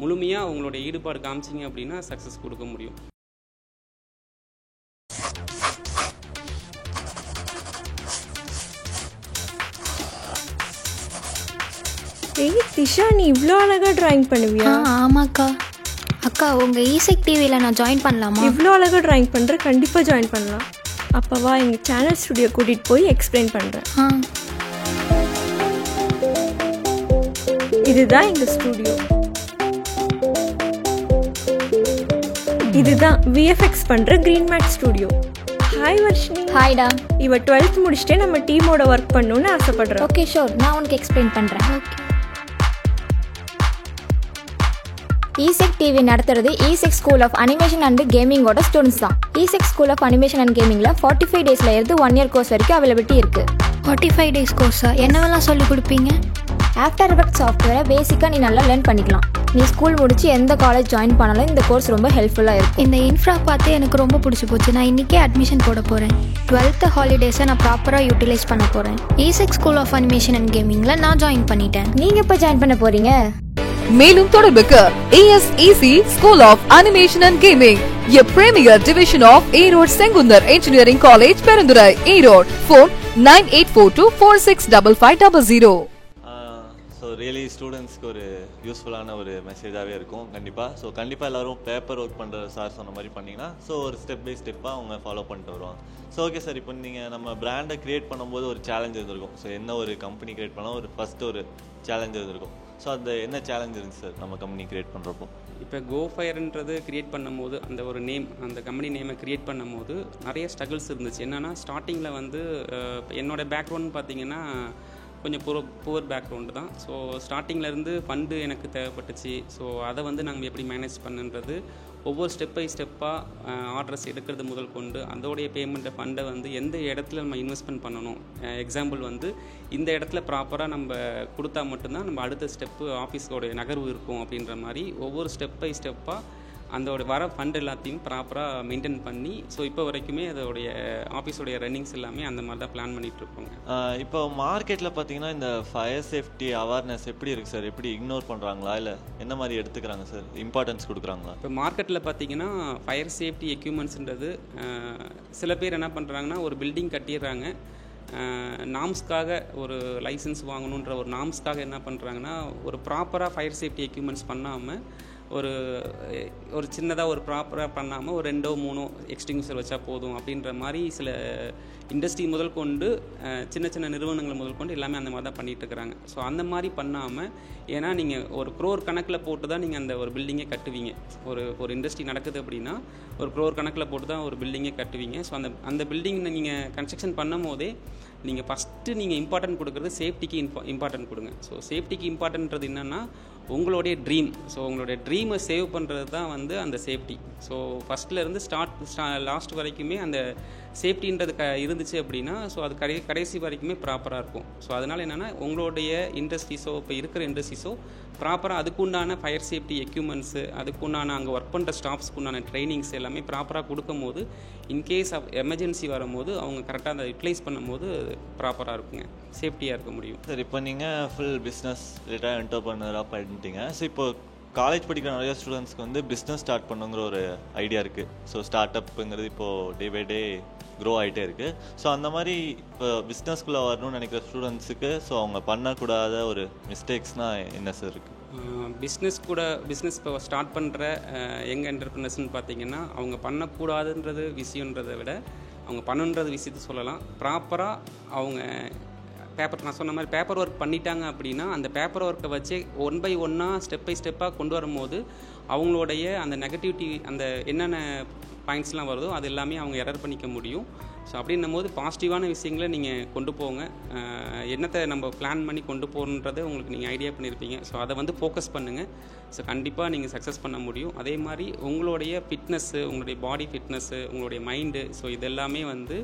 முழுமையாக உங்களுடைய ஈடுபாடு காமிச்சிங்க அப்படின்னா சக்ஸஸ் கொடுக்க முடியும். திஷா, நீ இவ்வளோ அழகாக ட்ராயிங் பண்ணுவியா? ஆமாக்கா. அக்கா, உங்கள் ஈசெக் டிவியில் நான் ஜாயின் பண்ணலாமா? இவ்வளோ அழகாக ட்ராயிங் பண்ணுற, கண்டிப்பாக ஜாயின் பண்ணலாம். அப்போவா எங்கள் சேனல் ஸ்டுடியோ கூட்டிகிட்டு போய் எக்ஸ்பிளைன் பண்ணுறேன். இதுதான் எங்கள் ஸ்டுடியோ. இதுதான் விஎஃப்எக்ஸ் பண்ணுற green mat studio. Hi Varshini. ஹாய்டா. இவ 12th முடிச்சுட்டே நம்ம டீமோட ஒர்க் பண்ணணும்னு ஆசைப்படுறேன். ஓகே ஷோர், நான் உனக்கு எக்ஸ்பிளைன் பண்ணுறேன். ஓகே. ஈசெக் டிவி நடத்துறது ESEC school of animation and கேமிங்கோட ஸ்டூடெண்ட்ஸ் தான். ESEC school of animation and கேமிங்கில் 45 டேஸில் இருந்து 1 year கோர்ஸ் வரைக்கும் அவைலபிலிட்டி இருக்குது. 45 days கோர்ஸா? என்னவெல்லாம் சொல்லிக் கொடுப்பீங்க? ஆஃப்டர் எஃபெக்ட் சாஃப்ட்வேரை பேசிக்காக நீ நல்லா லேர்ன் பண்ணிக்கலாம். நீ ஸ்கூல் முடிச்சு எந்த காலேஜ் ஜாயின் பண்ணாலும் இந்த கோர்ஸ் ரொம்ப ஹெல்ப்ஃபுல்லாக இருக்கும். இந்த இன்ஃப்ரா பார்த்து எனக்கு ரொம்ப பிடிச்சி போச்சு. நான் இன்றைக்கே அட்மிஷன் போட போகிறேன். 12th ஹாலிடேஸை நான் ப்ராப்பராக யூட்டிலைஸ் பண்ண போகிறேன். ஈசெக் ஸ்கூல் ஆஃப் அனிமேஷன் அண்ட் கேமிங்கில் நான் ஜாயின் பண்ணிட்டேன். நீங்கள் எப்போ ஜாயின் பண்ண போகிறீங்க? மேலும் தொடர்புக்கு ASEC School of Animation and Gaming, a premier division of Erode Sengundar Engineering College, Perundurai, Erode. Phone 9842465500. So really ஸ்டூடெண்ட்ஸ்க்கு ஒரு யூஸ்ஃபுல்லான ஒரு மெசேஜாகவே இருக்கும் கண்டிப்பாக. ஸோ கண்டிப்பாக எல்லோரும் பேப்பர் ஒர்க் பண்ணுற சார் சொன்ன மாதிரி பண்ணிங்கன்னா ஸோ ஒரு ஸ்டெப் பை ஸ்டெப்பாக அவங்க ஃபாலோ பண்ணிட்டு வருவாங்க. ஸோ ஓகே சார், இப்போ நீங்கள் நம்ம பிராண்டை க்ரியேட் பண்ணும்போது ஒரு சேலஞ்ச் இருந்திருக்கும். ஸோ என்ன ஒரு கம்பெனி க்ரியேட் பண்ணால் ஒரு ஃபஸ்ட்டு ஒரு சேலஞ்ச் இருந்திருக்கும். ஸோ அது என்ன சேலஞ்ச் இருந்துச்சு சார் நம்ம கம்பெனி க்ரியேட் பண்ணுறப்போ? இப்போ கோஃபயர்ன்றது க்ரியேட் பண்ணும்போது அந்த ஒரு நேம், அந்த கம்பெனி நேமை க்ரியேட் பண்ணும்போது நிறைய ஸ்ட்ரகிள்ஸ் இருந்துச்சு. என்னென்னா ஸ்டார்டிங்கில் வந்து என்னோடய பேக்ரவுண்ட் பார்த்திங்கன்னா கொஞ்சம் புவர் பேக்ரவுண்டு தான். ஸோ ஸ்டார்டிங்லேருந்து ஃபண்டு எனக்கு தேவைப்பட்டுச்சு. ஸோ அதை வந்து நாங்கள் எப்படி மேனேஜ் பண்ணுன்றது ஒவ்வொரு ஸ்டெப் பை ஸ்டெப்பாக ஆர்டர்ஸ் எடுக்கிறது முதல் கொண்டு அதோடைய பேமெண்ட்டை ஃபண்டை வந்து எந்த இடத்துல நம்ம இன்வெஸ்ட்மெண்ட் பண்ணணும். எக்ஸாம்பிள் வந்து இந்த இடத்துல ப்ராப்பராக நம்ம கொடுத்தா மட்டும்தான் நம்ம அடுத்த ஸ்டெப்பு ஆஃபீஸோடைய நகர்வு இருக்கும் அப்படின்ற மாதிரி ஒவ்வொரு ஸ்டெப் பை ஸ்டெப்பாக அதோட வர ஃபண்ட் எல்லாத்தையும் ப்ராப்பராக மெயின்டைன் பண்ணி ஸோ இப்போ வரைக்குமே அதோடைய ஆஃபீஸோடைய ரன்னிங்ஸ் எல்லாமே அந்த மாதிரி தான் பிளான் பண்ணிகிட்டு இருப்போங்க. இப்போ மார்க்கெட்டில் பார்த்தீங்கன்னா இந்த ஃபயர் சேஃப்டி அவேர்னஸ் எப்படி இருக்குது சார்? எப்படி இக்னோர் பண்ணுறாங்களா இல்லை என்ன மாதிரி எடுத்துக்கிறாங்க சார்? இம்பார்ட்டன்ஸ் கொடுக்குறாங்களா? இப்போ மார்க்கெட்டில் பார்த்தீங்கன்னா ஃபயர் சேஃப்டி எக்யூப்மெண்ட்ஸ்ன்றது சில பேர் என்ன பண்ணுறாங்கன்னா ஒரு பில்டிங் கட்டிடுறாங்க, நாம்ஸ்க்காக ஒரு லைசன்ஸ் வாங்கணுன்ற ஒரு நாம்ஸ்க்காக என்ன பண்ணுறாங்கன்னா ஒரு ப்ராப்பராக ஃபயர் சேஃப்டி எக்யூப்மெண்ட்ஸ் பண்ணாமல் ஒரு சின்னதாக ஒரு ப்ராப்பராக பண்ணாமல் ஒரு 2-3 எக்ஸ்டிங்யூஷர் வச்சா போதும் அப்படின்ற மாதிரி சில இண்டஸ்ட்ரி முதல் கொண்டு சின்ன சின்ன நிறுவனங்கள் முதல் கொண்டு எல்லாமே அந்த மாதிரி தான் பண்ணிகிட்டு இருக்கிறாங்க. ஸோ அந்த மாதிரி பண்ணாமல், ஏன்னா நீங்கள் ஒரு க்ரோர் கணக்கில் போட்டு தான் நீங்கள் அந்த ஒரு பில்டிங்கே கட்டுவீங்க. ஒரு இண்டஸ்ட்ரி நடக்குது அப்படின்னா ஒரு க்ரோர் கணக்கில் போட்டு தான் ஒரு பில்டிங்கே கட்டுவீங்க. ஸோ அந்த பில்டிங் நீங்கள் கன்ஸ்ட்ரக்ஷன் பண்ணும் போதே நீங்கள் ஃபஸ்ட்டு நீங்கள் இம்பார்ட்டன்ட் கொடுக்குறது சேஃப்டிக்கு இம்பார்ட்டன்ட் கொடுங்க. ஸோ சேஃப்டிக்கு இம்பார்ட்டன்றது என்னென்னா உங்களுடைய ட்ரீம். ஸோ உங்களுடைய ட்ரீமை சேவ் பண்ணுறது தான் வந்து அந்த சேஃப்டி. ஸோ ஃபஸ்ட்லேருந்து லாஸ்ட் வரைக்குமே அந்த சேஃப்டின்றது இருந்துச்சு அப்படின்னா ஸோ அது கடைசி வரைக்குமே ப்ராப்பராக இருக்கும். ஸோ அதனால் என்னென்னா உங்களுடைய இண்டஸ்ட்ரீஸோ இப்போ இருக்கிற இண்டஸ்ட்ரீஸோ ப்ராப்பராக அதுக்குண்டான ஃபயர் சேஃப்டி எக்யூப்மெண்ட்ஸு அதுக்குண்டான அங்கே ஒர்க் பண்ணுற ஸ்டாஃப்ஸ்க்குண்டான ட்ரைனிங்ஸ் எல்லாமே ப்ராப்பராக கொடுக்கும் போது இன்கேஸ் ஆஃப் எமர்ஜென்சி வரும்போது அவங்க கரெக்டாக அதை யூட்டிலைஸ் பண்ணும்போது ப்ராப்பராக இருக்குங்க, சேஃப்டியாக இருக்க முடியும். சார் இப்போ நீங்கள் ஃபுல் பிஸ்னஸ் ரிட்டையர் என்டர்பிரனராக பண்ணிட்டீங்க. ஸோ இப்போ காலேஜ் படிக்கிற நிறைய ஸ்டூடெண்ட்ஸ்க்கு வந்து பிஸ்னஸ் ஸ்டார்ட் பண்ணுங்கிற ஒரு ஐடியா இருக்குது. ஸோ ஸ்டார்ட் அப்புங்கிறது இப்போது டே பை டே க்ரோ ஆகிட்டே இருக்குது. ஸோ அந்த மாதிரி இப்போ பிஸ்னஸ்குள்ளே வரணும்னு நினைக்கிற ஸ்டூடெண்ட்ஸுக்கு ஸோ அவங்க பண்ணக்கூடாத ஒரு மிஸ்டேக்ஸ்னால் என்ன சார் இருக்குது? பிஸ்னஸ் இப்போ ஸ்டார்ட் பண்ணுற யங் என்டர்பிரினர்ஸ்னு பார்த்தீங்கன்னா அவங்க பண்ணக்கூடாதுன்றது விஷயன்றதை விட அவங்க பண்ணுன்றது விஷயத்தை சொல்லலாம். ப்ராப்பராக அவங்க நான் சொன்ன மாதிரி பேப்பர் ஒர்க் பண்ணிட்டாங்க அப்படின்னா அந்த பேப்பர் ஒர்க்கை வச்சு 1 by 1 ஸ்டெப் பை ஸ்டெப்பாக கொண்டு வரும்போது அவங்களுடைய அந்த நெகட்டிவிட்டி அந்த என்னென்ன பாயிண்ட்ஸ்லாம் வருதோ அது எல்லாமே அவங்க எரர் பண்ணிக்க முடியும். ஸோ அப்படின்னும் போது பாசிட்டிவான விஷயங்களை நீங்கள் கொண்டு போங்க. என்னத்தை நம்ம பிளான் பண்ணி கொண்டு போகணுன்றதை உங்களுக்கு நீங்கள் ஐடியா பண்ணியிருப்பீங்க. ஸோ அதை வந்து ஃபோக்கஸ் பண்ணுங்கள். ஸோ கண்டிப்பாக நீங்கள் சக்ஸஸ் பண்ண முடியும். அதே மாதிரி உங்களுடைய ஃபிட்னஸ்ஸு, உங்களுடைய பாடி ஃபிட்னஸ்ஸு, உங்களுடைய மைண்டு, ஸோ இதெல்லாமே வந்து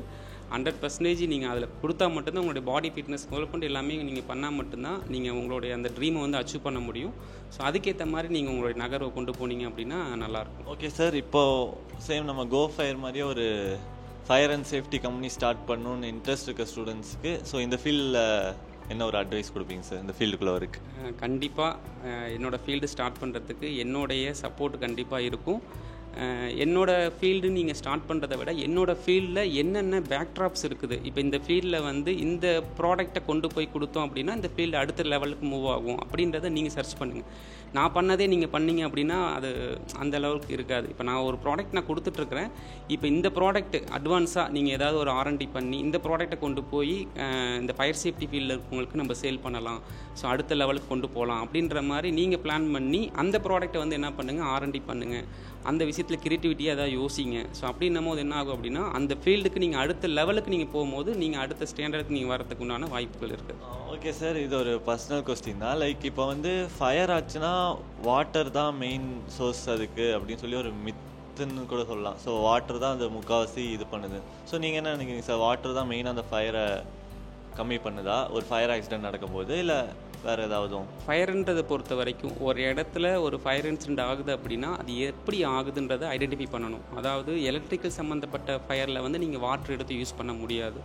100% நீங்கள் அதில் கொடுத்தா மட்டும்தான் உங்களுடைய பாடி ஃபிட்னஸ் முதற்கொண்டு எல்லாமே நீங்கள் பண்ணால் மட்டும்தான் நீங்கள் உங்களுடைய அந்த ட்ரீமை வந்து அச்சீவ் பண்ண முடியும். ஸோ அதுக்கேற்ற மாதிரி நீங்கள் உங்களுடைய நகர்வை கொண்டு போனீங்க அப்படின்னா நல்லாயிருக்கும். ஓகே சார், இப்போது சேம் நம்ம கோ ஃபயர் மாதிரியே ஒரு fire and safety company start பண்ணணுன்னு இன்ட்ரெஸ்ட் இருக்க ஸ்டூடெண்ட்ஸ்க்கு ஸோ இந்த ஃபீல்டில் என்ன ஒரு அட்வைஸ் கொடுப்பீங்க சார் இந்த ஃபீல்டுக்குள்ளே இருக்குது? கண்டிப்பாக என்னோடய ஃபீல்டு ஸ்டார்ட் பண்ணுறதுக்கு என்னுடைய சப்போர்ட் கண்டிப்பாக இருக்கும். என்னோடய ஃபீல்டு நீங்கள் ஸ்டார்ட் பண்ணுறதை விட என்னோடய ஃபீல்டில் என்னென்ன பேக்ட்ராப்ஸ் இருக்குது. இப்போ இந்த ஃபீல்டில் வந்து இந்த ப்ராடக்டை கொண்டு போய் கொடுத்தோம் அப்படின்னா இந்த ஃபீல்டு அடுத்த லெவலுக்கு மூவ் ஆகும் அப்படின்றத நீங்கள் சர்ச் பண்ணுங்கள். நான் பண்ணதே நீங்கள் பண்ணீங்க அப்படின்னா அது அந்த லெவலுக்கு இருக்காது. இப்போ நான் ஒரு ப்ராடக்ட் நான் கொடுத்துட்ருக்குறேன். இப்போ இந்த ப்ராடக்ட் அட்வான்ஸாக நீங்கள் ஏதாவது ஒரு R&D பண்ணி இந்த ப்ராடக்டை கொண்டு போய் இந்த ஃபயர் சேஃப்டி ஃபீல்டில் இருக்கவங்களுக்கு நம்ம சேல் பண்ணலாம், ஸோ அடுத்த லெவலுக்கு கொண்டு போகலாம் அப்படின்ற மாதிரி நீங்கள் பிளான் பண்ணி அந்த ப்ராடக்ட்டை வந்து என்ன பண்ணுங்கள், R&D பண்ணுங்கள். அந்த விஷயத்தில் கிரியேட்டிவிட்டியாக ஏதாவது யோசிங்க. ஸோ அப்படின்னும் போது என்ன ஆகும் அப்படின்னா அந்த ஃபீல்டுக்கு நீங்கள் அடுத்த லெவலுக்கு நீங்கள் போகும்போது நீங்கள் அடுத்த ஸ்டாண்டர்டுக்கு நீங்கள் வரதுக்கு உண்டான வாய்ப்புகள் இருக்குது. ஓகே சார், இது ஒரு பர்சனல் கொஸ்டின் தான். லைக் இப்போ வந்து ஃபயர் ஆச்சுன்னா வாட்டர் தான் மெயின் சோர்ஸ் அதுக்கு அப்படின்னு சொல்லி ஒரு மித்துன்னு கூட சொல்லலாம். ஸோ வாட்டர் தான் அந்த முக்கால்வாசி இது பண்ணுது. ஸோ நீங்கள் என்ன நினைக்கிறீங்க சார், வாட்டர் தான் மெயினாக அந்த ஃபயரை கம்மி பண்ணுதா ஒரு ஃபயர் ஆக்சிடென்ட் நடக்கும்போது, இல்லை வேறு ஏதாவது? ஃபயர்ன்றதை பொறுத்த வரைக்கும் ஒரு இடத்துல ஒரு ஃபயர் இன்சிடென்ட் ஆகுது அப்படின்னா அது எப்படி ஆகுதுன்றதை ஐடென்டிஃபை பண்ணணும். அதாவது எலக்ட்ரிக்கல் சம்மந்தப்பட்ட ஃபயரில் வந்து நீங்கள் வாட்டர் எடுத்து யூஸ் பண்ண முடியாது.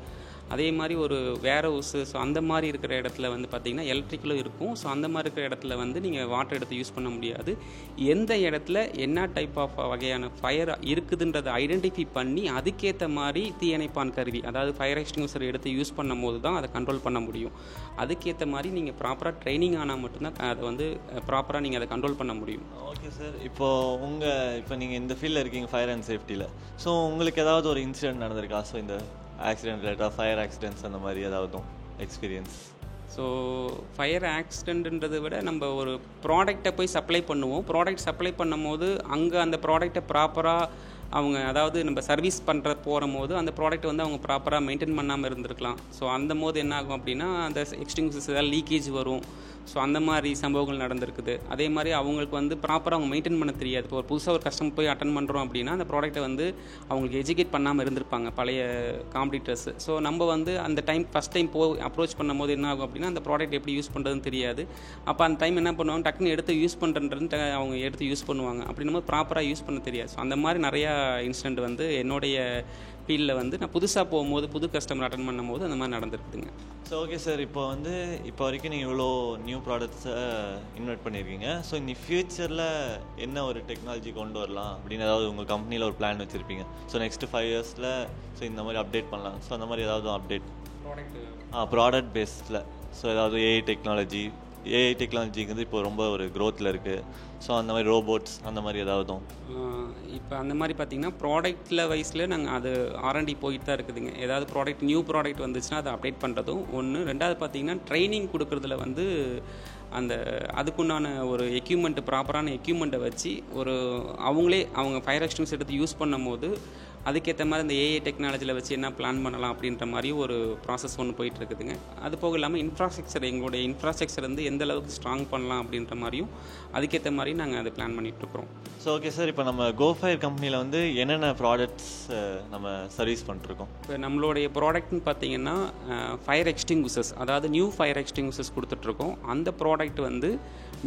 அதே மாதிரி ஒரு வேர் ஹவுஸு, ஸோ அந்த மாதிரி இருக்கிற இடத்துல வந்து பார்த்திங்கன்னா எலக்ட்ரிக்கலும் இருக்கும். ஸோ அந்த மாதிரி இருக்கிற இடத்துல வந்து நீங்கள் வாட்டர் எடுத்து யூஸ் பண்ண முடியாது. எந்த இடத்துல என்ன டைப் ஆஃப் வகையான ஃபயர் இருக்குதுன்றதை ஐடென்டிஃபை பண்ணி அதுக்கேற்ற மாதிரி தீயணைப்பான் கருவி, அதாவது ஃபயர் எக்ஸ்டிங்யூஷர் எடுத்து யூஸ் பண்ணும் போது தான் அதை கண்ட்ரோல் பண்ண முடியும். அதுக்கேற்ற மாதிரி நீங்கள் ப்ராப்பராக ட்ரைனிங் ஆனால் மட்டும்தான் அதை வந்து ப்ராப்பராக நீங்கள் அதை கண்ட்ரோல் பண்ண முடியும். ஓகே சார், இப்போ நீங்கள் இந்த ஃபீல்டில் இருக்கீங்க ஃபயர் அண்ட் சேஃப்டியில். ஸோ உங்களுக்கு ஏதாவது ஒரு இன்சிடென்ட் நடந்திருக்கா? ஸோ இந்த ஆக்சிடென்ட் ரிலேட்டாக ஃபயர் ஆக்சிடென்ட்ஸ் அந்த மாதிரி ஏதாவது எக்ஸ்பீரியன்ஸ்? ஸோ ஃபயர் ஆக்சிடென்ட்ன்றதை விட நம்ம ஒரு ப்ராடக்டை போய் சப்ளை பண்ணுவோம். ப்ராடக்ட் சப்ளை பண்ணும் போது அங்கே அந்த ப்ராடக்டை ப்ராப்பராக அவங்க அதாவது நம்ம சர்வீஸ் போகும்போது அந்த ப்ராடக்ட் வந்து அவங்க ப்ராப்பராக மெயின்டைன் பண்ணாமல் இருந்திருக்கலாம். ஸோ அந்த போது என்ன ஆகும் அப்படின்னா அந்த எக்ஸ்டிங்விஷர்ஸ் ஏதாவது லீக்கேஜ் வரும். ஸோ அந்த மாதிரி சம்பவங்கள் நடந்திருக்குது. அதே மாதிரி அவங்களுக்கு வந்து ப்ராப்பராக அவங்க மெயின்டைன் பண்ண தெரியாது. இப்போ ஒரு புதுசாக ஒரு கஸ்டமர் போய் அட்டன் பண்ணுறோம் அப்படின்னா அந்த ப்ராடக்ட்டை வந்து அவங்களுக்கு எஜுகேட் பண்ணாமல் இருந்திருப்பாங்க பழைய காம்படிட்டர்ஸ். ஸோ நம்ம வந்து அந்த ஃபஸ்ட் டைம் அப்ரோச் பண்ணும்போது என்ன ஆகும் அப்படின்னா அந்த ப்ராடக்ட் எப்படி யூஸ் பண்ணுறதுன்னு தெரியாது. அப்போ அந்த டைம் என்ன பண்ணுவாங்க, டக்குன்னு எடுத்து யூஸ் பண்ணுறன்ட்டு அவங்க எடுத்து யூஸ் பண்ணுவாங்க. அப்படின்னும் போது ப்ராப்பராக யூஸ் பண்ண தெரியாது. ஸோ அந்த மாதிரி நிறையா இன்சிடென்ட் வந்து என்னுடைய ஃபீல்டில் வந்து நான் புதுசாக போகும்போது புது கஸ்டமர் அட்டன் பண்ணும்போது அந்த மாதிரி நடந்துருக்குதுங்க. ஸோ ஓகே சார், இப்போ வரைக்கும் நீங்கள் இவ்வளோ நியூ ப்ராடக்ட்ஸை இன்வெர்ட் பண்ணியிருக்கீங்க. ஸோ இந்த ஃப்யூச்சரில் என்ன ஒரு டெக்னாலஜி கொண்டு வரலாம் அப்படின்னு ஏதாவது உங்கள் கம்பெனியில் ஒரு பிளான் வச்சுருப்பீங்க? ஸோ நெக்ஸ்ட்டு 5 இயர்ஸில் ஸோ இந்த மாதிரி அப்டேட் பண்ணலாம். ஸோ அந்த மாதிரி ஏதாவது அப்டேட் ப்ராடக்ட் பேஸில் ஸோ ஏதாவது ஏஐ டெக்னாலஜிங்கிறது இப்போ ரொம்ப ஒரு க்ரோத்தில் இருக்குது. ஸோ அந்த மாதிரி ரோபோட்ஸ் அந்த மாதிரி ஏதாவதும் இப்போ அந்த மாதிரி பார்த்திங்கன்னா ப்ராடக்ட்டில் வைஸில் நாங்கள் அது R&D போயிட்டு தான் இருக்குதுங்க. ஏதாவது நியூ ப்ராடக்ட் வந்துச்சுன்னா அதை அப்டேட் பண்ணுறதும் ஒன்று. ரெண்டாவது பார்த்திங்கன்னா ட்ரைனிங் கொடுக்குறதுல வந்து அதுக்குண்டான ஒரு ப்ராப்பரான எக்யூப்மெண்ட்டை வச்சு அவங்க ஃபயர் எக்ஸ்டிங்விஷர் எடுத்து யூஸ் பண்ணும் போது அதுக்கேற்ற மாதிரி இந்த ஏஐ டெக்னாலஜியில் வச்சு என்ன பிளான் பண்ணலாம் அப்படின்ற மாதிரி ஒரு ப்ராசஸ் ஒன்று போயிட்டுருக்குதுங்க. அது போக இல்லாமல் எங்களுடைய இன்ஃப்ராஸ்ட்ரக்சர் வந்து எந்த அளவுக்கு ஸ்ட்ராங் பண்ணலாம் அப்படின்ற மாதிரியும் அதுக்கேற்ற மாதிரி நாங்கள் அதை பிளான் பண்ணிகிட்ருக்குறோம். ஸோ ஓகே சார், இப்போ நம்ம கோஃபயர் கம்பெனியில் வந்து என்னென்ன ப்ராடக்ட்ஸ் நம்ம சர்வீஸ் பண்ணிருக்கோம்? இப்போ நம்மளுடைய ப்ராடக்ட்னு பார்த்தீங்கன்னா ஃபயர் எக்ஸ்டிங்விஷர்ஸ், அதாவது நியூ ஃபயர் எக்ஸ்டிங்விஷர்ஸ் கொடுத்துட்ருக்கோம். அந்த ப்ராடக்ட் வந்து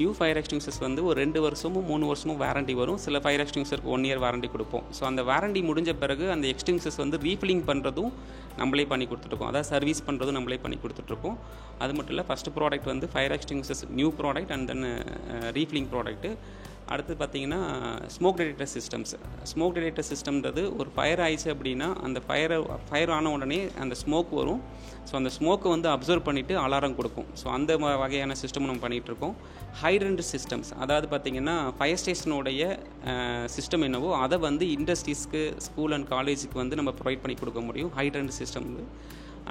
நியூ ஃபயர் எக்ஸ்டிங்விஷர்ஸ் வந்து ஒரு 2 வருஷமும் 3 வருஷமும் வாரண்டி வரும். சில ஃபயர் எக்ஸ்டிங்விஷருக்கு 1 இயர் வாரண்டி கொடுப்போம். ஸோ அந்த வாரண்டி முடிஞ்ச பிறகு அந்த எக்ஸ்டிங்விஷர்ஸ் வந்து ரீஃபில்லிங் பண்ணுறதும் நம்மளே பண்ணி கொடுத்துட்ருக்கோம். அதாவது சர்வீஸ் பண்ணுறதும் நம்மளே பண்ணி கொடுத்துட்ருக்கோம். அது மட்டும் இல்லை, ஃபஸ்ட்டு ப்ராடக்ட் வந்து fire extinguishers new product and then refilling product. அடுத்து பார்த்திங்கன்னா ஸ்மோக் டிடெக்டர் சிஸ்டம்ன்றது ஒரு ஃபயர் ஆயிடுச்சு அப்படின்னா அந்த ஃபயர் ஆன உடனே அந்த ஸ்மோக் வரும். ஸோ அந்த ஸ்மோக்கை வந்து அப்சர்வ் பண்ணிவிட்டு அலாரம் கொடுக்கும். ஸோ அந்த வகையான சிஸ்டம் நம்ம பண்ணிகிட்ருக்கோம். ஹைட்ரண்ட் சிஸ்டம்ஸ், அதாவது பார்த்திங்கன்னா ஃபயர் ஸ்டேஷனுடைய சிஸ்டம் என்னவோ அதை வந்து இண்டஸ்ட்ரீஸ்க்கு, ஸ்கூல் அண்ட் காலேஜுக்கு வந்து நம்ம ப்ரொவைட் பண்ணி கொடுக்க முடியும் ஹைட்ரண்ட் சிஸ்டம்.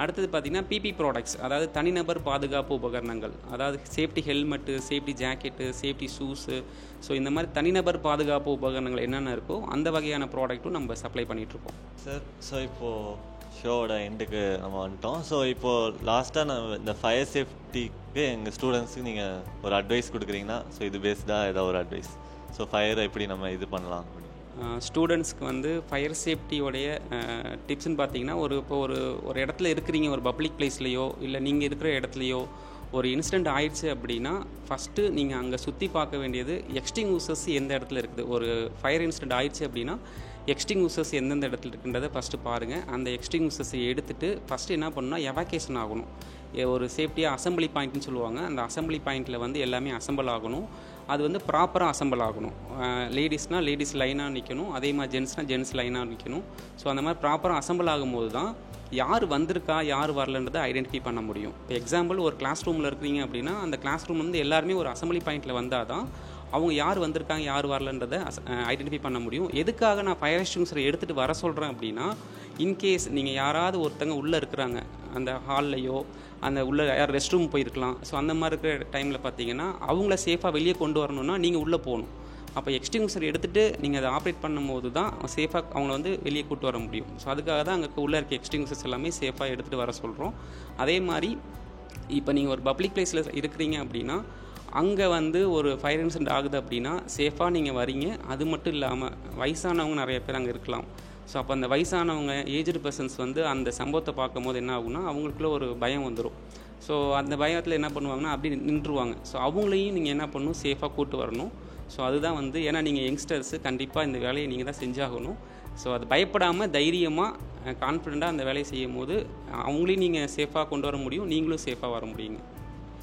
அடுத்தது பார்த்திங்கன்னா பிபி ப்ராடக்ட்ஸ், அதாவது தனிநபர் பாதுகாப்பு உபகரணங்கள், அதாவது safety helmet, safety jacket, safety shoes. So இந்த மாதிரி தனிநபர் பாதுகாப்பு உபகரணங்கள் என்னென்ன இருக்கோ அந்த வகையான ப்ராடக்ட்டும் நம்ம சப்ளை பண்ணிகிட்ருக்கோம் சார். ஸோ இப்போது ஷோவோட எண்டுக்கு நம்ம வந்துட்டோம். ஸோ இப்போது லாஸ்ட்டாக நான் இந்த ஃபயர் சேஃப்டிக்கு எங்கள் ஸ்டூடெண்ட்ஸுக்கு நீங்கள் ஒரு அட்வைஸ் கொடுக்குறீங்கன்னா ஸோ இது பேஸ்டாக ஏதாவது ஒரு அட்வைஸ், ஸோ ஃபயரை எப்படி நம்ம இது பண்ணலாம்? ஸ்டூடெண்ட்ஸ்க்கு வந்து ஃபயர் சேஃப்டியோடைய டிப்ஸ்ன்னு பார்த்தீங்கன்னா இப்போ ஒரு இடத்துல இருக்கிறீங்க, ஒரு பப்ளிக் பிளேஸ்லையோ இல்லை நீங்கள் இருக்கிற இடத்துலையோ ஒரு இன்சிடெண்ட் ஆயிடுச்சு அப்படின்னா ஃபஸ்ட்டு நீங்கள் அங்கே சுற்றி பார்க்க வேண்டியது எக்ஸ்டிங்விஷர்ஸ் எந்த இடத்துல இருக்குது. ஒரு ஃபயர் இன்சிடெண்ட் ஆயிடுச்சு அப்படின்னா எக்ஸ்டிங்விஷர்ஸ் எந்தெந்த இடத்துல இருக்குன்றதை ஃபஸ்ட்டு பாருங்கள். அந்த எக்ஸ்டிங்விஷர்ஸை எடுத்துகிட்டு ஃபஸ்ட்டு என்ன பண்ணணும்னா எவாக்குவேஷன் ஆகணும். ஒரு சேஃப்டியாக அசம்பிளி பாயிண்ட்னு சொல்லுவாங்க. அந்த அசம்பிளி பாயிண்ட்டில் வந்து எல்லாமே அசம்பிள் ஆகணும். அது வந்து ப்ராப்பராக அசம்பிள் ஆகணும். லேடிஸ்னால் லேடிஸ் லைனாக நிற்கணும், அதே மாதிரி ஜென்ட்ஸ்னால் ஜென்ட்ஸ் லைனாக நிற்கணும். ஸோ அந்த மாதிரி ப்ராப்பராக அசம்பிள் ஆகும்போது தான் யார் வந்திருக்கா யார் வரலன்றதை ஐடென்டிஃபை பண்ண முடியும். இப்போ எக்ஸாம்பிள் ஒரு கிளாஸ் ரூமில் இருக்கிறீங்க அப்படின்னா அந்த கிளாஸ் ரூம் வந்து எல்லாருமே ஒரு அசம்பிளி பாயிண்ட்டில் வந்தால் தான் அவங்க யார் வந்திருக்காங்க யார் வரலன்றதை ஐடென்டிஃபை பண்ண முடியும். எதுக்காக நான் ஃபயர் எக்ஸ்டிங்விஷரை எடுத்துகிட்டு வர சொல்கிறேன் அப்படின்னா, இன்கேஸ் நீங்கள் யாராவது ஒருத்தங்க உள்ளே இருக்கிறாங்க அந்த ஹால்லையோ அந்த உள்ளே யார் ரெஸ்ட் ரூம் போயிருக்கலாம். ஸோ அந்த மாதிரி இருக்கிற டைமில் பார்த்தீங்கன்னா அவங்கள சேஃபாக வெளியே கொண்டு வரணும்னா நீங்கள் உள்ளே போகணும். அப்போ எக்ஸ்டிங்விஷர் எடுத்துகிட்டு நீங்கள் அதை ஆப்ரேட் பண்ணும்போது தான் சேஃபாக அவங்கள வந்து வெளியே கூட்டு வர முடியும். ஸோ அதுக்காக தான் அங்கே உள்ளே இருக்க எக்ஸ்டிங்விஷர்ஸ் எல்லாமே சேஃபாக எடுத்துகிட்டு வர சொல்கிறோம். அதே மாதிரி இப்போ நீங்கள் ஒரு பப்ளிக் பிளேஸில் இருக்கிறீங்க அப்படின்னா அங்கே வந்து ஒரு ஃபயர் இன்சிடென்ட் ஆகுது அப்படின்னா சேஃபாக நீங்கள் வரீங்க. அது மட்டும் இல்லாமல் வயசானவங்க நிறைய பேர் அங்கே இருக்கலாம். ஸோ அப்போ அந்த வயசானவங்க ஏஜ்டு பர்சன்ஸ் வந்து அந்த சம்பவத்தை பார்க்கும்போது என்ன ஆகுனா அவங்களுக்குள்ள ஒரு பயம் வந்துடும். ஸோ அந்த பயத்தில் என்ன பண்ணுவாங்கன்னா அப்படி நின்றுவாங்க. ஸோ அவங்களையும் நீங்கள் என்ன பண்ணணும், சேஃபாக கூட்டு வரணும். ஸோ அதுதான் வந்து ஏன்னா நீங்கள் யங்ஸ்டர்ஸு கண்டிப்பாக இந்த வேலையை நீங்கள் தான் செஞ்சாகணும். ஸோ அது பயப்படாமல் தைரியமாக கான்ஃபிடெண்ட்டாக அந்த வேலையை செய்யும் போது அவங்களையும் நீங்கள் சேஃபாக கொண்டு வர முடியும், நீங்களும் சேஃபாக வர முடியுங்க.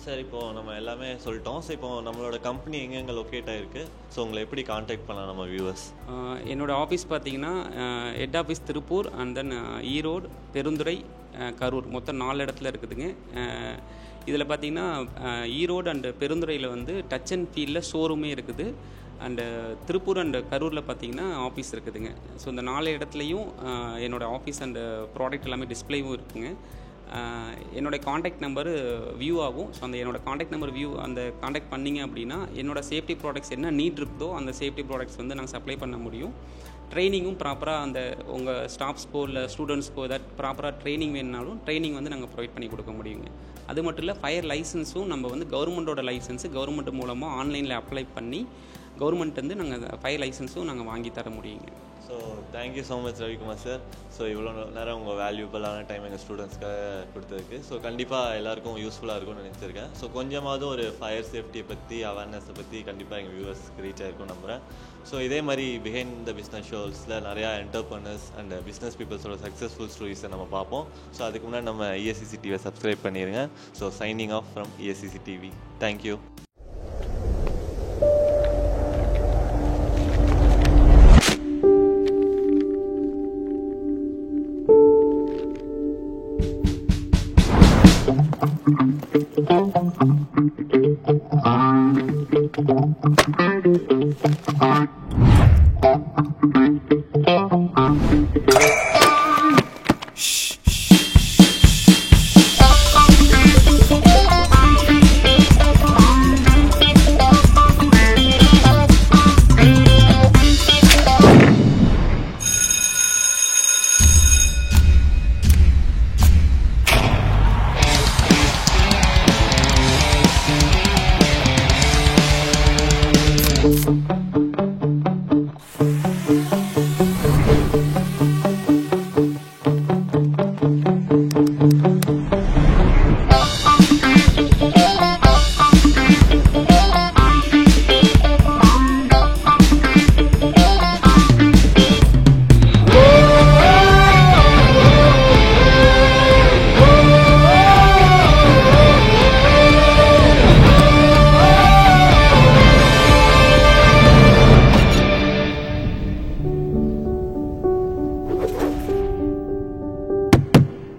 சார் இப்போது நம்ம எல்லாமே சொல்லிட்டோம். ஸோ இப்போ நம்மளோட கம்பெனி எங்கெங்கே லொக்கேட் ஆகிருக்கு, ஸோ உங்களை எப்படி கான்டாக்ட் பண்ணலாம் நம்ம வியூவர்ஸ்? என்னோடய ஆஃபீஸ் பார்த்தீங்கன்னா head office Tiruppur and then Erode, Perundurai, Karur, மொத்தம் 4 இடத்துல இருக்குதுங்க. இதில் பார்த்திங்கன்னா ஈரோடு அண்டு பெருந்துறையில் வந்து டச் அண்ட் ஃபீல்டில் ஷோரூமே இருக்குது. அண்டு திருப்பூர் அண்டு கரூரில் பார்த்திங்கன்னா ஆஃபீஸ் இருக்குதுங்க. ஸோ இந்த 4 இடத்துலையும் என்னோடய ஆஃபீஸ் அண்டு ப்ராடக்ட் எல்லாமே டிஸ்பிளேவும் இருக்குதுங்க. என்னோடய காண்டாக்ட் நம்பரு வியூ ஆகும். ஸோ என்னோடய காண்டாக்ட் நம்பர் காண்டாக்ட் பண்ணிங்க அப்படின்னா என்னோடய சேஃப்டி ப்ராடக்ட்ஸ் என்ன நீட் இருக்குதோ அந்த சேஃப்டி ப்ராடக்ட்ஸ் வந்து நாங்கள் சப்ளை பண்ண முடியும். ட்ரைனிங்கும் ப்ராப்பராக அந்த உங்கள் ஸ்டாஃப்ஸ்க்கோ இல்லை ஸ்டூடெண்ட்ஸ்க்கோ ஏதாவது ப்ராப்பராக ட்ரைனிங் வேணுனாலும் ட்ரைனிங் வந்து நாங்கள் ப்ரொவைட் பண்ணி கொடுக்க முடியுங்க. அது மட்டும் இல்லை, ஃபயர் லைசன்ஸும் நம்ம வந்து கவர்மெண்ட்டோட லைசன்ஸு கவர்மெண்ட் மூலமாக ஆன்லைனில் அப்ளை பண்ணி கவர்மெண்ட் வந்து நாங்கள் ஃபயர் லைசன்ஸும் நாங்கள் வாங்கி தர முடியுங்க. So thank you so much Ravikumar sir. So இவ்வளோ நேரம் உங்கள் வேல்யூபிளான டைம் எங்கள் ஸ்டூடெண்ட்ஸ்க்காக கொடுத்ததுக்கு. ஸோ கண்டிப்பாக எல்லாருக்கும் யூஸ்ஃபுல்லாக இருக்கும்னு நினச்சிருக்கேன். ஸோ கொஞ்சமாவது ஒரு ஃபயர் சேஃப்டியை பற்றி அவேர்னஸை பற்றி கண்டிப்பாக எங்கள் வியூவர்ஸ்க்கு ரீச் ஆகிருக்கும் நம்புகிறேன். ஸோ இதே மாதிரி பிஹைண்ட் த பிஸ்னஸ் ஷோஸில் நிறையா என்டர்பிரனர்ஸ் அண்ட் பிஸ்னஸ் பீப்புள்ஸோட சக்ஸஸ்ஃபுல் ஸ்டோரிஸை நம்ம பார்ப்போம். ஸோ அதுக்கு முன்னாடி நம்ம ESCC டிவியை சப்ஸ்கிரைப் பண்ணிடுங்க. So signing off from ESCC TV. Thank you.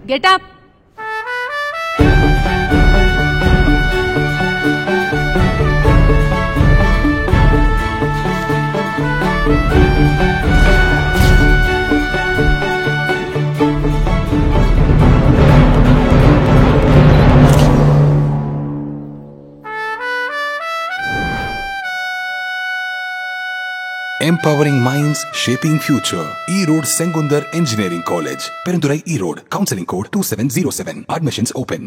Get up! Empowering minds, shaping future. E-Road Sengundar Engineering College, Perundurai, E-Road. Counseling code 2707. Admissions open.